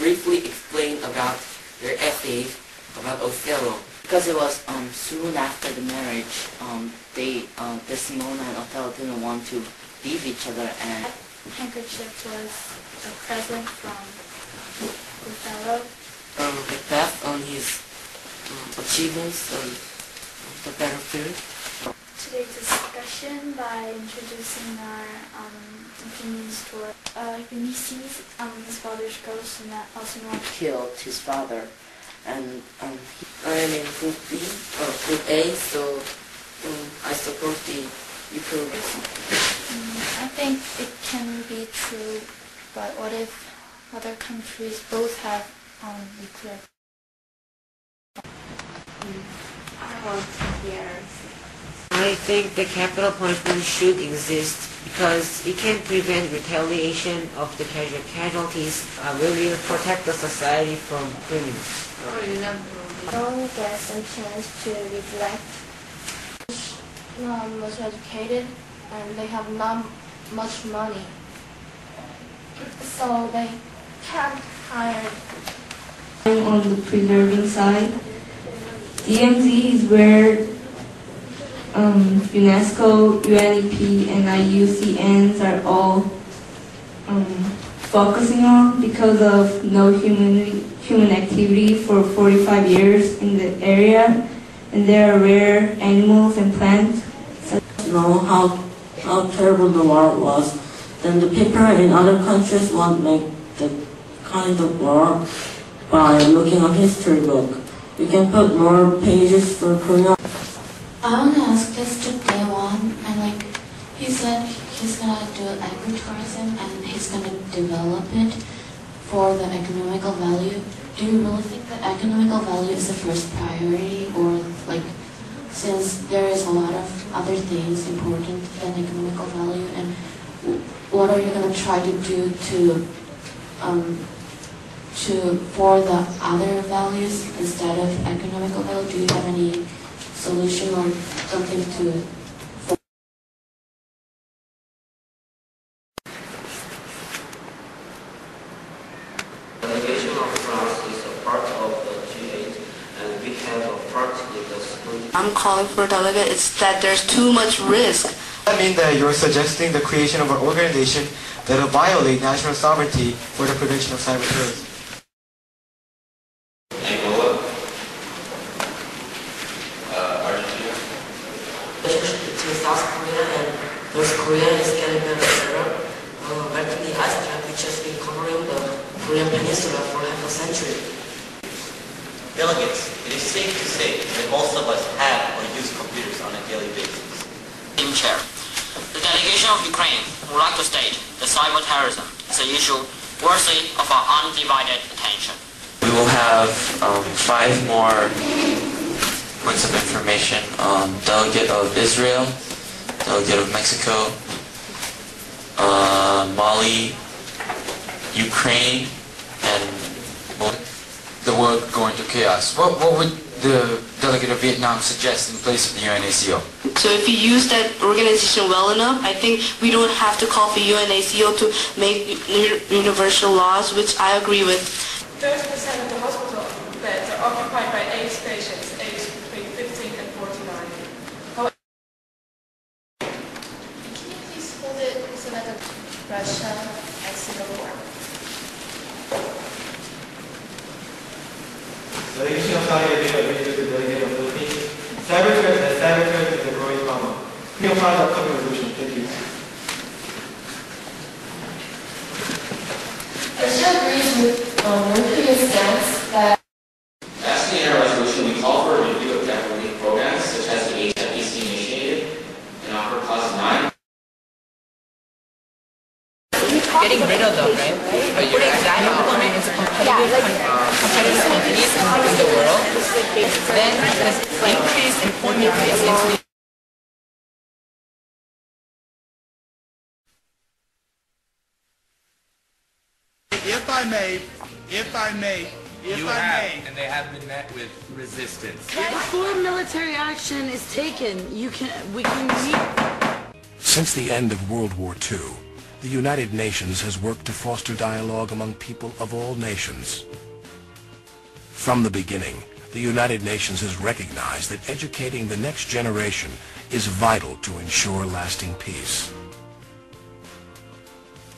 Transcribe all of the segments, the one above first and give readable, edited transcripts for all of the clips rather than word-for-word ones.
briefly explain about their essays about Othello. Because it was soon after the marriage, Desdemona and Othello didn't want to leave each other, and handkerchief was a present from Othello. Macbeth on his achievements on the battlefield. Today's discussion by introducing our opinions toward when he sees his father's ghost and that also killed his father. And I am in Group B, Group A, so I support the nuclear reason. I think it can be true, but what if other countries both have nuclear? I want to hear. I think the capital punishment should exist because it can prevent retaliation of the casualties, will protect the society from criminals. Don't get a chance to reflect. Not much educated and they have not much money, so they can't hire. On the preserving side, DMZ is where UNESCO, UNEP, and IUCNs are all focusing on because of no human activity for 45 years in the area, and there are rare animals and plants. Know how terrible the war was, then the people in other countries won't make the kind of war by looking at history book. You can put more pages for Korea. I want to ask this to Daewon, and he said he's gonna do agritourism and he's gonna develop it for the economical value. Do you really think that economical value is the first priority, or since there is a lot of other things important than economical value, and what are you gonna try to do for the other values instead of economical value? Do you have any solution or something to? The delegation of France is a part of the G8, and we have a part in the school. I'm calling for a delegate. It's that there's too much risk. Does that mean that you're suggesting the creation of an organization that will violate national sovereignty for the prevention of cyber terrorism? Argentina. Between South Korea and North Korea is getting better and better. Relatively ice cap, which has been covering the Korean peninsula for half a century. Delegates, it is safe to say that most of us have or use computers on a daily basis. Team Chair, the delegation of Ukraine would like to state that cyber terrorism is an issue worthy of our undivided attention. We will have 5 more points of information. Delegate of Israel, delegate of Mexico, Mali, Ukraine, and the world going to chaos. What would the delegate of Vietnam suggest in place of the UNACO? So if you use that organization well enough, I think we don't have to call for UNACO to make universal laws, which I agree with. 30% of the hospital beds are occupied by AIDS patients aged between 15 and 49. However, Can you please hold it so that Russia and Singapore? Delegation of Saudi Arabia agrees with the delegate of Philippines. Cyber threat is a growing problem. We will file upcoming resolution. Thank you. Russia agrees with North Korea's stance that Lastly, in our resolution, we call for a review of debt-relief programs such as the HFEC initiated in Upper Clause 9. Getting rid of them, right? But you're exactly implementing into competitive companies in the world, then there's increased employment rates into and they have been met with resistance. Before military action is taken, we can meet. Since the end of World War II, the United Nations has worked to foster dialogue among people of all nations. From the beginning, the United Nations has recognized that educating the next generation is vital to ensure lasting peace.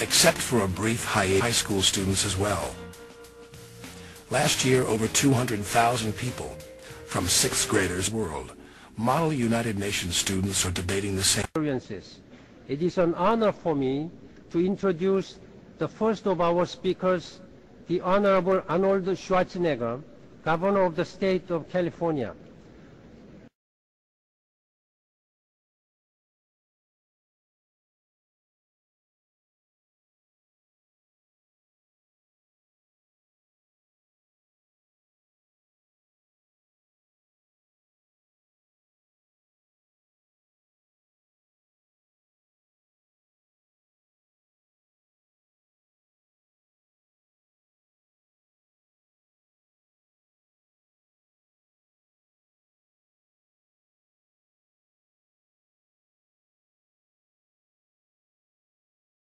Except for a brief hiatus, high school students as well. Last year, over 200,000 people from 6th graders world, model United Nations students are debating the same experiences. It is an honor for me to introduce the first of our speakers, the Honorable Arnold Schwarzenegger, Governor of the State of California.